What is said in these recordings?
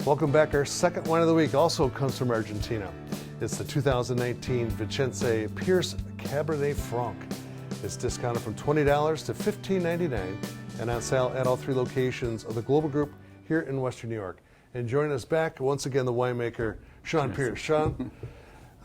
Welcome back. Our second wine of the week also comes from Argentina. It's the 2019 Vicence Pierce Cabernet Franc. It's discounted from $20 to $15.99 and on sale at all three locations of the Global Group here in Western New York. And joining us back, once again, the winemaker, Sean Pierce. Sean,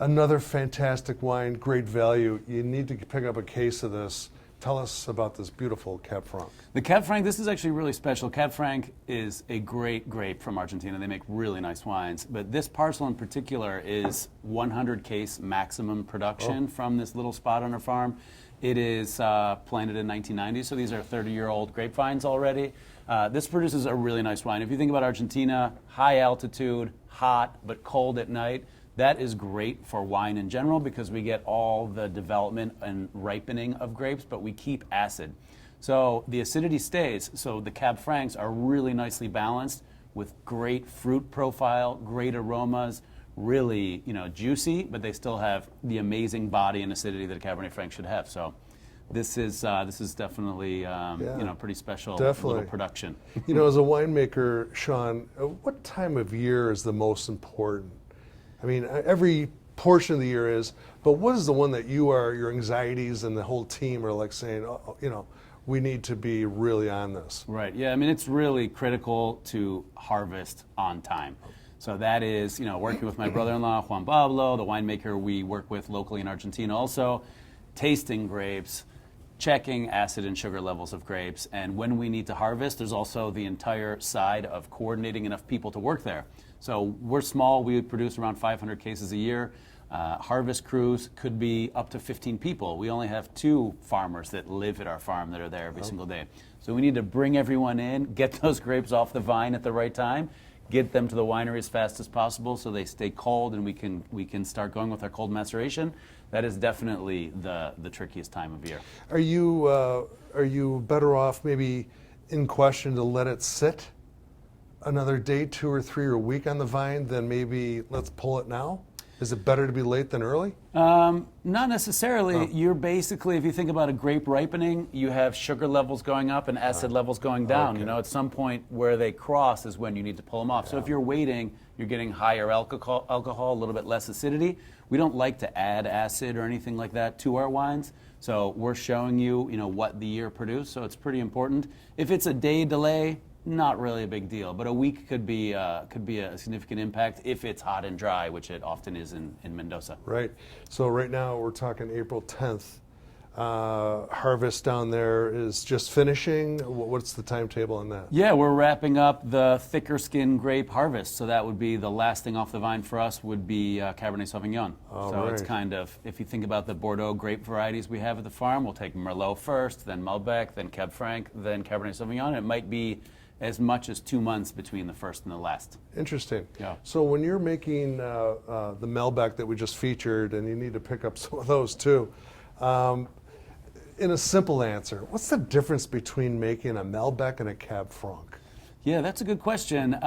another fantastic wine, great value. You need to pick up a case of this. Tell us about this beautiful Cab Franc. The Cab Franc, this is actually really special. Cab Franc is a great grape from Argentina. They make really nice wines. But this parcel in particular is 100 case maximum production from this little spot on our farm. It is planted in 1990, so these are 30-year-old grapevines already. This produces a really nice wine. If you think about Argentina, high altitude, hot, but cold at night, that is great for wine in general because we get all the development and ripening of grapes, but we keep acid. So the acidity stays. So the Cab Francs are really nicely balanced with great fruit profile, great aromas, really, juicy, but they still have the amazing body and acidity that a Cabernet Franc should have. So this is definitely pretty special little production. As a winemaker, Sean, what time of year is the most important? I mean, every portion of the year is, but what is the one that your anxieties and the whole team are like saying, we need to be really on this? Right, yeah, I mean, it's really critical to harvest on time. So that is, working with my brother-in-law, Juan Pablo, the winemaker we work with locally in Argentina also, tasting grapes, checking acid and sugar levels of grapes, and when we need to harvest, there's also the entire side of coordinating enough people to work there. So we're small, we produce around 500 cases a year. Harvest crews could be up to 15 people. We only have 2 farmers that live at our farm that are there every single day. So we need to bring everyone in, get those grapes off the vine at the right time, get them to the winery as fast as possible so they stay cold and we can start going with our cold maceration. That is definitely the trickiest time of year. Are you better off maybe in question to let it sit another day, 2 or 3 or a week on the vine than maybe let's pull it now? Is it better to be late than early? Not necessarily. You're basically, if you think about a grape ripening, you have sugar levels going up and acid levels going down. Okay. At some point where they cross is when you need to pull them off. So if you're waiting, you're getting higher alcohol, a little bit less acidity. We don't like to add acid or anything like that to our wines. So we're showing you, what the year produced. So it's pretty important. If it's a day delay, not really a big deal, but a week could be a significant impact if it's hot and dry, which it often is in Mendoza. Right. So right now we're talking April 10th. Harvest down there is just finishing. What's the timetable on that? Yeah, we're wrapping up the thicker skin grape harvest. So that would be the last thing off the vine for us would be Cabernet Sauvignon. It's kind of, if you think about the Bordeaux grape varieties we have at the farm, we'll take Merlot first, then Malbec, then Cab Franc, then Cabernet Sauvignon. It might be as much as 2 months between the first and the last. Interesting. Yeah. So when you're making the Malbec that we just featured, and you need to pick up some of those too, in a simple answer, what's the difference between making a Malbec and a Cab Franc? Yeah, that's a good question.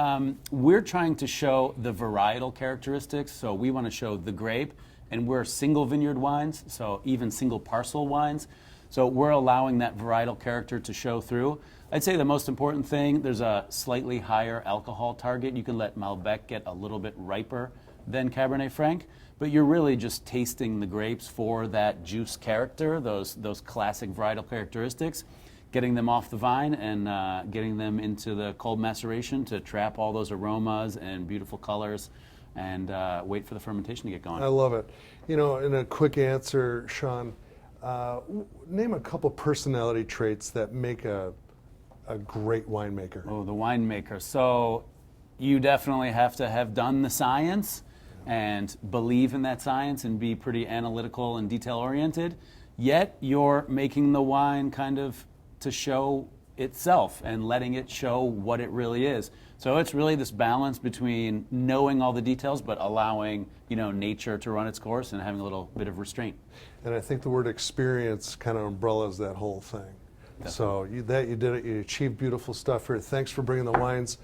We're trying to show the varietal characteristics, so we want to show the grape, and we're single vineyard wines, so even single parcel wines. So we're allowing that varietal character to show through. I'd say the most important thing, there's a slightly higher alcohol target. You can let Malbec get a little bit riper than Cabernet Franc, but you're really just tasting the grapes for that juice character, those classic varietal characteristics, getting them off the vine and getting them into the cold maceration to trap all those aromas and beautiful colors and wait for the fermentation to get going. I love it. In a quick answer, Sean, name a couple personality traits that make a great winemaker. Oh, the winemaker. So you definitely have to have done the science and believe in that science and be pretty analytical and detail-oriented, yet you're making the wine kind of to show itself and letting it show what it really is. So it's really this balance between knowing all the details but allowing, nature to run its course and having a little bit of restraint. And I think the word experience kind of umbrellas that whole thing. Definitely. So you did it. You achieved beautiful stuff here. Thanks for bringing the wines.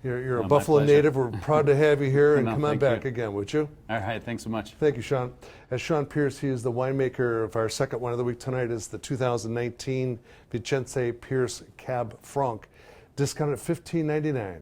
You're a Buffalo native. We're proud to have you here, and come on back again, would you? All right, thanks so much. Thank you, Sean. As Sean Pierce, he is the winemaker of our second wine of the week tonight. Is the 2019 Vicence Pierce Cab Franc, discounted at $15.99.